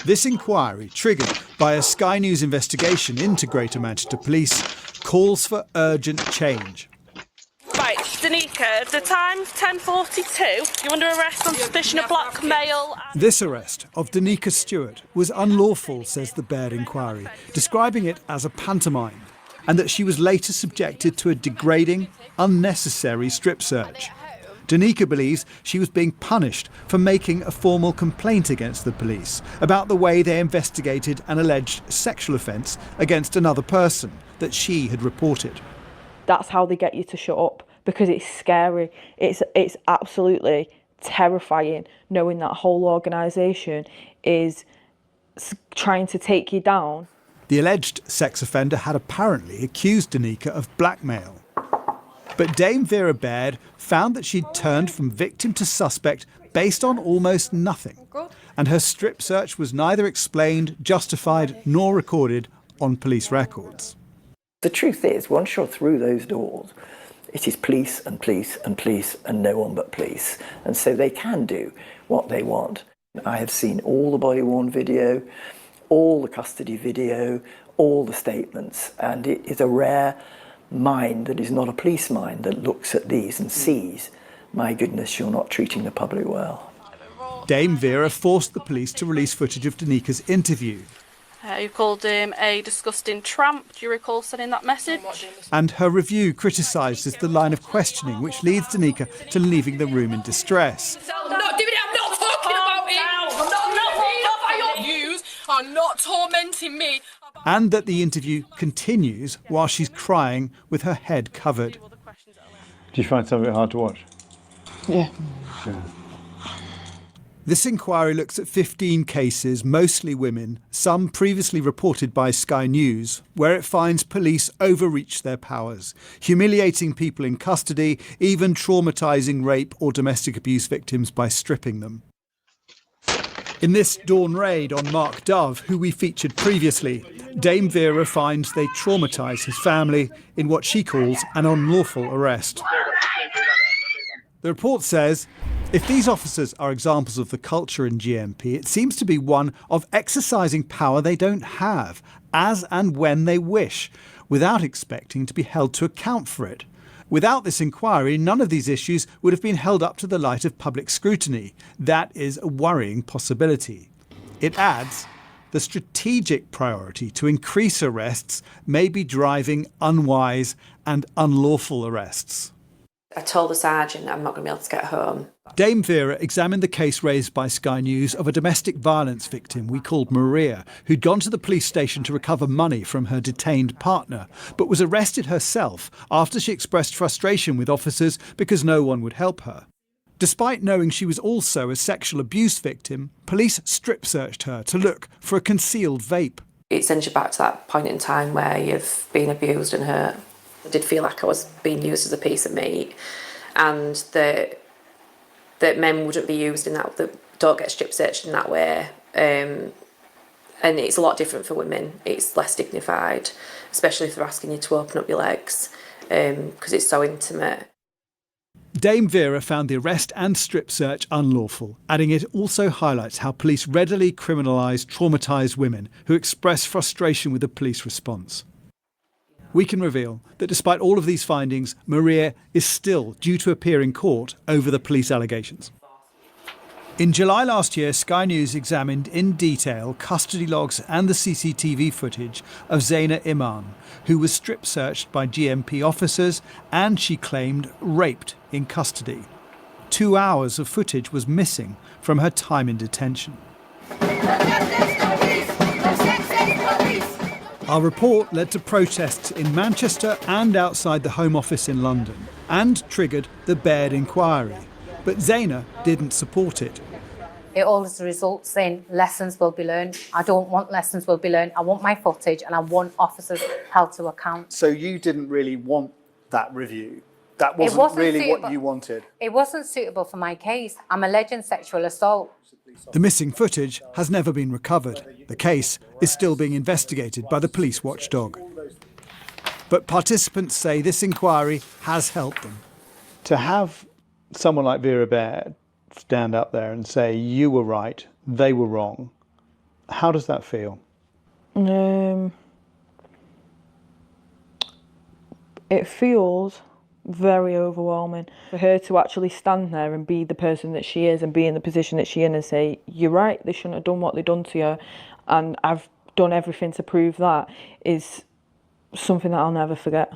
This inquiry, triggered by a Sky News investigation into Greater Manchester Police, calls for urgent change. Right, Danica, the time's 10:42. You're under arrest on suspicion of blackmail. This arrest of Danica Stewart was unlawful, says the Baird inquiry, describing it as a pantomime, and that she was later subjected to a degrading, unnecessary strip search. Danica believes she was being punished for making a formal complaint against the police about the way they investigated an alleged sexual offence against another person that she had reported. That's how they get you to shut up, because it's scary. It's absolutely terrifying knowing that whole organisation is trying to take you down. The alleged sex offender had apparently accused Danica of blackmail. But Dame Vera Baird found that she'd turned from victim to suspect based on almost nothing. And her strip search was neither explained, justified, nor recorded on police records. The truth is, once you're through those doors, it is police and police and police and no one but police. And so they can do what they want. I have seen all the body-worn video, all the custody video, all the statements, and it is a rare mind that is not a police mind that looks at these and sees, my goodness, you're not treating the public well. Dame Vera forced the police to release footage of Danica's interview. You called him a disgusting tramp. Do you recall sending that message? And her review criticises the line of questioning which leads Danica to leaving the room in distress. I'm not doing it, I'm not talking about it! I'm not you are not tormenting me! And that the interview continues while she's crying with her head covered. Do you find some of it hard to watch? Yeah. Sure. This inquiry looks at 15 cases, mostly women, some previously reported by Sky News, where it finds police overreach their powers, humiliating people in custody, even traumatising rape or domestic abuse victims by stripping them. In this dawn raid on Mark Dove, who we featured previously, Dame Vera finds they traumatise his family in what she calls an unlawful arrest. The report says, if these officers are examples of the culture in GMP, it seems to be one of exercising power they don't have, as and when they wish, without expecting to be held to account for it. Without this inquiry, none of these issues would have been held up to the light of public scrutiny. That is a worrying possibility. It adds, the strategic priority to increase arrests may be driving unwise and unlawful arrests. I told the sergeant I'm not going to be able to get home. Dame Vera examined the case raised by Sky News of a domestic violence victim we called Maria, who'd gone to the police station to recover money from her detained partner, but was arrested herself after she expressed frustration with officers because no one would help her. Despite knowing she was also a sexual abuse victim, police strip-searched her to look for a concealed vape. It sends you back to that point in time where you've been abused and hurt. I did feel like I was being used as a piece of meat, and that men wouldn't be used in that don't get strip searched in that way. And it's a lot different for women. It's less dignified, especially if they're asking you to open up your legs, because it's so intimate. Dame Vera found the arrest and strip search unlawful, adding it also highlights how police readily criminalise traumatised women who express frustration with the police response. We can reveal that despite all of these findings, Maria is still due to appear in court over the police allegations. In July last year, Sky News examined in detail custody logs and the CCTV footage of Zaina Iman, who was strip-searched by GMP officers and, she claimed, raped in custody. 2 hours of footage was missing from her time in detention. Our report led to protests in Manchester and outside the Home Office in London and triggered the Baird inquiry. But Zaina didn't support it. It always results in lessons will be learned. I don't want lessons will be learned. I want my footage and I want officers held to account. So you didn't really want that review? That wasn't really suitable. What you wanted? It wasn't suitable for my case. I'm alleging sexual assault. The missing footage has never been recovered. The case is still being investigated by the police watchdog. But participants say this inquiry has helped them. To have someone like Vera Baird stand up there and say you were right, they were wrong, How does that feel? It feels very overwhelming for her to actually stand there and be the person that she is and be in the position that she's in and say, you're right, they shouldn't have done what they've done to you, and I've done everything to prove that, is something that I'll never forget.